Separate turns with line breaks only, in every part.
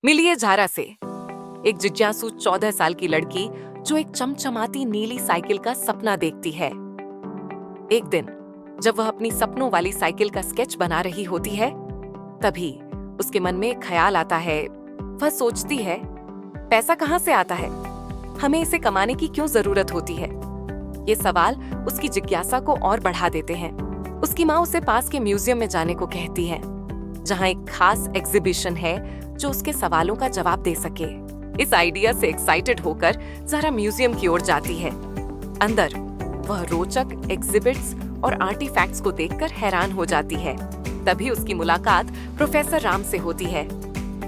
मिलिए ज़ारा से, एक जिज्ञासु 14 साल की लड़की जो एक चमचमाती नीली साइकिल का सपना देखती है। एक दिन जब वह अपनी सपनों वाली साइकिल का स्केच बना रही होती है, तभी उसके मन में एक ख्याल आता है। वह सोचती है, पैसा कहाँ से आता है? हमें इसे कमाने की क्यों जरूरत होती है? ये सवाल उसकी जिज्ञासा को और बढ़ा देते हैं। उसकी माँ उसे पास के म्यूजियम में जाने को कहती है, जहाँ एक खास एग्जीबिशन है जो उसके सवालों का जवाब दे सके। इस आइडिया से एक्साइटेड होकर ज़ारा म्यूजियम की ओर जाती है। अंदर वह रोचक एग्जिबिट्स और आर्टिफैक्ट्स को देखकर हैरान हो जाती है। तभी उसकी मुलाकात प्रोफेसर राम से होती है,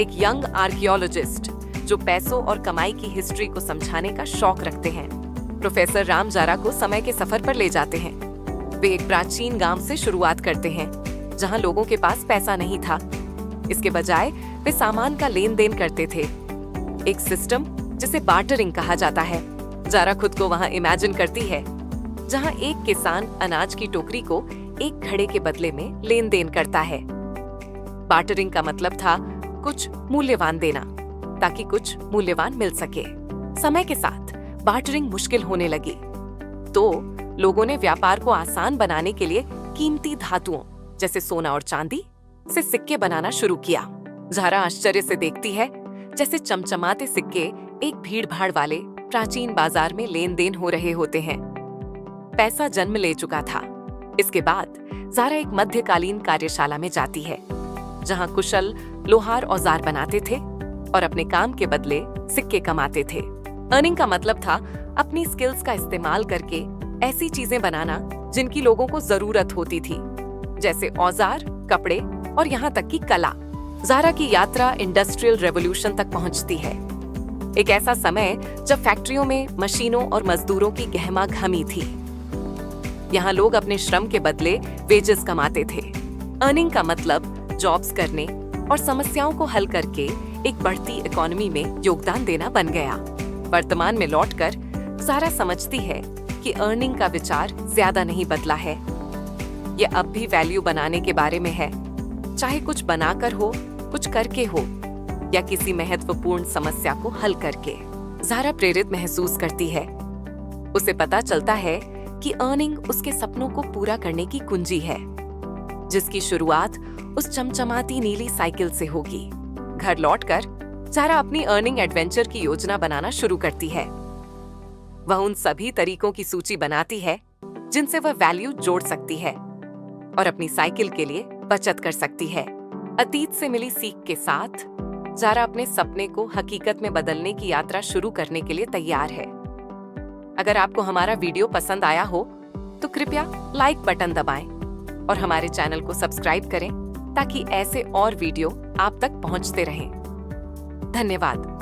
एक यंग आर्कियोलॉजिस्ट जो पैसों और कमाई की हिस्ट्री को समझाने का शौक रखते हैं। प्रोफेसर राम ज़ारा को समय के सफर पर ले जाते हैं। वे एक प्राचीन गांव से शुरुआत करते हैं, जहां लोगों के पास पैसा नहीं था। इसके बजाय वे सामान का लेन देन करते थे, एक सिस्टम जिसे बार्टरिंग कहा जाता है। ज़ारा खुद को वहां इमेजिन करती है, जहां एक किसान अनाज की टोकरी को एक घड़े के बदले में लेन देन करता है। बार्टरिंग का मतलब था कुछ मूल्यवान देना, ताकि कुछ मूल्यवान मिल सके। समय के साथ बार्टरिंग मुश्किल होने लगी, तो लोगों ने व्यापार को आसान बनाने के लिए कीमती धातुओं जैसे सोना और चांदी से सिक्के बनाना शुरू किया। ज़ारा आश्चर्य से देखती है, जैसे चमचमाते सिक्के एक भीड़-भाड़ वाले प्राचीन बाजार में लेन देन हो रहे होते हैं। पैसा जन्म ले चुका था। इसके बाद ज़ारा एक मध्यकालीन कार्यशाला में जाती है, जहां कुशल लोहार औजार बनाते थे और अपने काम के बदले सिक्के कमाते थे। अर्निंग का मतलब था अपनी स्किल्स का इस्तेमाल करके ऐसी चीजें बनाना जिनकी लोगों को जरूरत होती थी, जैसे औजार, कपड़े और यहाँ तक कि कला। ज़ारा की यात्रा इंडस्ट्रियल रेवोल्यूशन तक पहुंचती है, एक ऐसा समय जब फैक्ट्रियों में मशीनों और मजदूरों की गहमा-गहमी थी। यहाँ लोग अपने श्रम के बदले वेजेस कमाते थे। अर्निंग का मतलब जॉब्स करने और समस्याओं को हल करके एक बढ़ती इकोनॉमी में योगदान देना बन गया। वर्तमान में लौटकर ज़ारा समझती है कि अर्निंग का विचार ज्यादा नहीं बदला है। ये अब भी वैल्यू बनाने के बारे में है, चाहे कुछ बनाकर हो, कुछ करके हो, या किसी महत्वपूर्ण समस्या को हल करके। ज़ारा प्रेरित महसूस करती है। उसे पता चलता है कि अर्निंग उसके सपनों को पूरा करने की कुंजी है, जिसकी शुरुआत उस चमचमाती नीली साइकिल से होगी। घर लौटकर ज़ारा अपनी अर्निंग एडवेंचर की योजना बनाना शुरू करती है। वह उन सभी तरीकों की सूची बनाती है जिनसे वह वैल्यू जोड़ सकती है और अपनी साइकिल के लिए बचत कर सकती है। अतीत से मिली सीख के साथ ज़ारा अपने सपने को हकीकत में बदलने की यात्रा शुरू करने के लिए तैयार है। अगर आपको हमारा वीडियो पसंद आया हो तो कृपया लाइक बटन दबाएं और हमारे चैनल को सब्सक्राइब करें, ताकि ऐसे और वीडियो आप तक पहुंचते रहें। धन्यवाद।